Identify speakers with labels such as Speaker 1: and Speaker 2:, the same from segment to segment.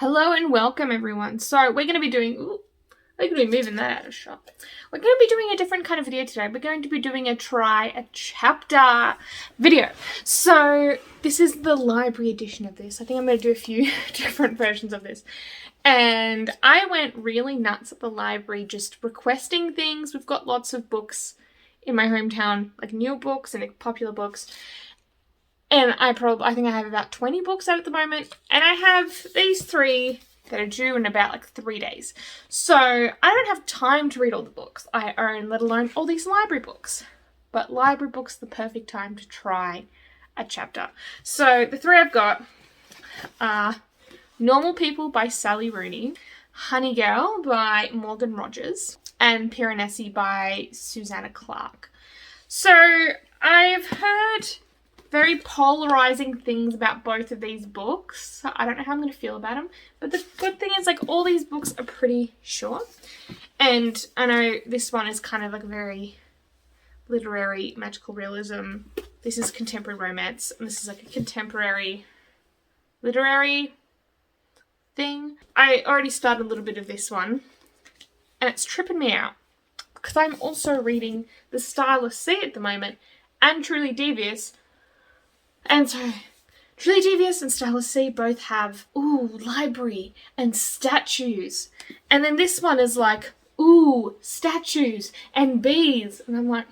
Speaker 1: Hello and welcome, everyone. So we're going to be doing... Ooh, we're going to be moving that out of shot. We're going to be doing a different kind of video today. We're going to be doing a try a chapter video. So this is the library edition of this. I think I'm going to do a few different versions of this. And I went really nuts at the library just requesting things. We've got lots of books in my hometown, like new books and popular books. And I think I have about 20 books out at the moment. And I have these 3 that are due in about 3 days. So I don't have time to read all the books I own, let alone all these library books. But library books are the perfect time to try a chapter. So the 3 I've got are Normal People by Sally Rooney, Honey Girl by Morgan Rogers, and Piranesi by Susanna Clarke. So I've heard very polarizing things about both of these books. So I don't know how I'm going to feel about them. But the good thing is, all these books are pretty short. And I know this one is kind of very literary magical realism. This is contemporary romance. And this is a contemporary literary thing. I already started a little bit of this one. And it's tripping me out. Because I'm also reading The Starless Sea at the moment. And Truly Devious. And so, Truly Devious and Starless Sea both have, library and statues. And then this one is statues and bees. And I'm like,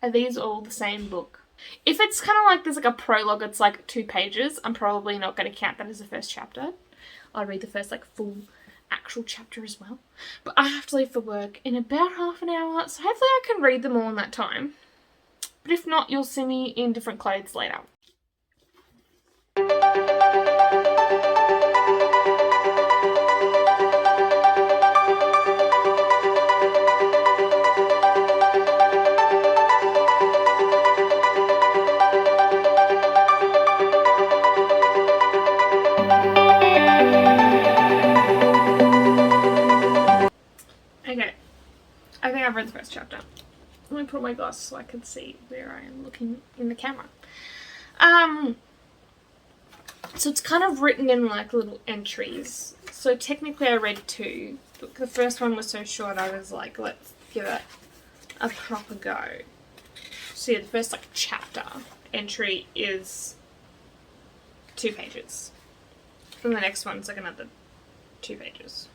Speaker 1: are these all the same book? If it's kind of there's a prologue, it's 2 pages, I'm probably not going to count that as the first chapter. I'll read the first full actual chapter as well. But I have to leave for work in about half an hour, so hopefully I can read them all in that time. But if not, you'll see me in different clothes later. Okay, I think I've read the first chapter. Let me put on my glasses so I can see where I am looking in the camera. So it's kind of written in little entries. So technically I read 2. But the first one was so short I was let's give it a proper go. So yeah, the first chapter entry is 2 pages. And the next one's another 2 pages.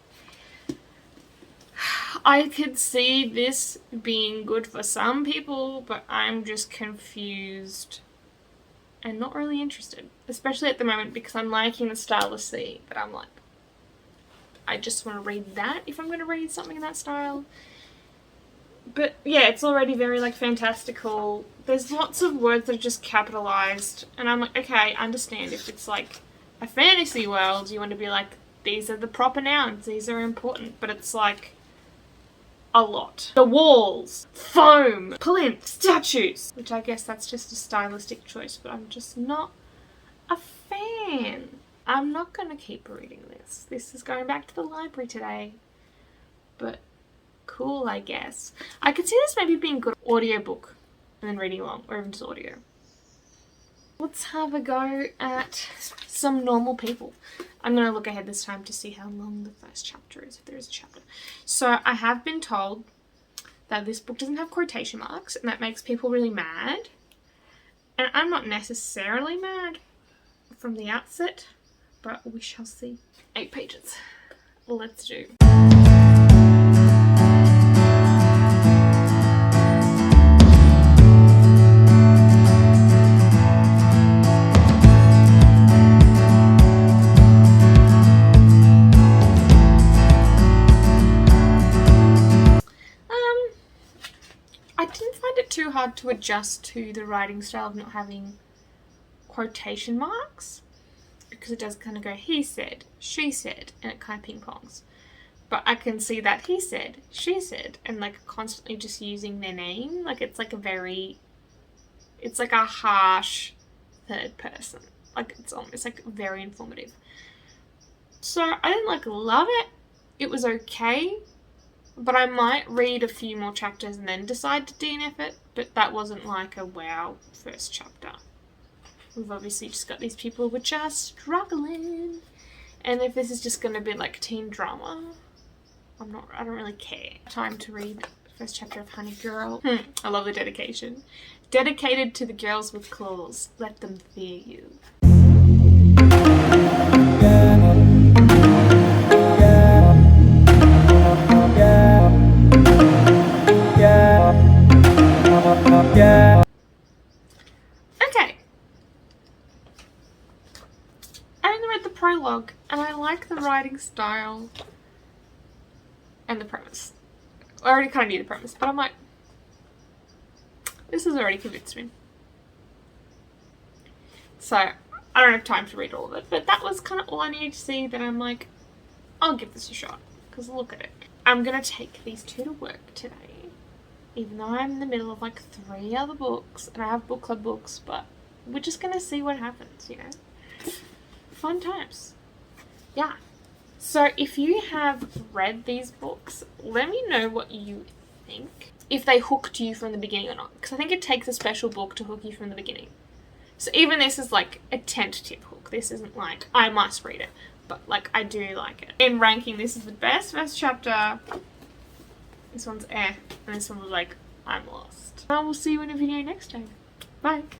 Speaker 1: I could see this being good for some people, but I'm just confused and not really interested. Especially at the moment because I'm liking The Starless Sea, but I'm I just want to read that if I'm going to read something in that style. But yeah, it's already very fantastical. There's lots of words that are just capitalized, and I'm okay, I understand if it's a fantasy world, you want to be these are the proper nouns, these are important, but it's a lot. The walls, foam, plinth, statues. Which I guess that's just a stylistic choice, but I'm just not a fan. I'm not going to keep reading this. This is going back to the library today. But cool, I guess. I could see this maybe being a good audiobook and then reading along, or even just audio. Let's have a go at some Normal People. I'm going to look ahead this time to see how long the first chapter is, if there is a chapter. So I have been told that this book doesn't have quotation marks, and that makes people really mad. And I'm not necessarily mad from the outset, but we shall see. 8 pages. Let's do. Too hard to adjust to the writing style of not having quotation marks, because it does kind of go he said, she said, and it kind of ping pongs. But I can see that he said, she said, and constantly just using their name. It's a harsh third person. It's almost very informative. So I didn't love it. It was okay. But I might read a few more chapters and then decide to DNF it. But that wasn't a wow first chapter. we've obviously just got these people which are struggling. And if this is just going to be like teen drama, I don't really care. Time to read the first chapter of Honey Girl. I love the dedication. Dedicated to the girls with claws. Let them fear you. Okay. I only read the prologue and I like the writing style and the premise. I already kind of knew the premise, but I'm like, this has already convinced me. So, I don't have time to read all of it, but that was kind of all I needed to see that I'm like, I'll give this a shot, because look at it. I'm going to take these two to work today, even though I'm in the middle of like 3 other books, and I have book club books, but we're just going to see what happens, you know. Fun times. Yeah. So if you have read these books, let me know what you think. If they hooked you from the beginning or not. Because I think it takes a special book to hook you from the beginning. So even this is like a tentative hook. This isn't like, I must read it. But like, I do like it. In ranking, this is the best first chapter. This one's And this one was like, I'm lost. I will see you in a video next time. Bye.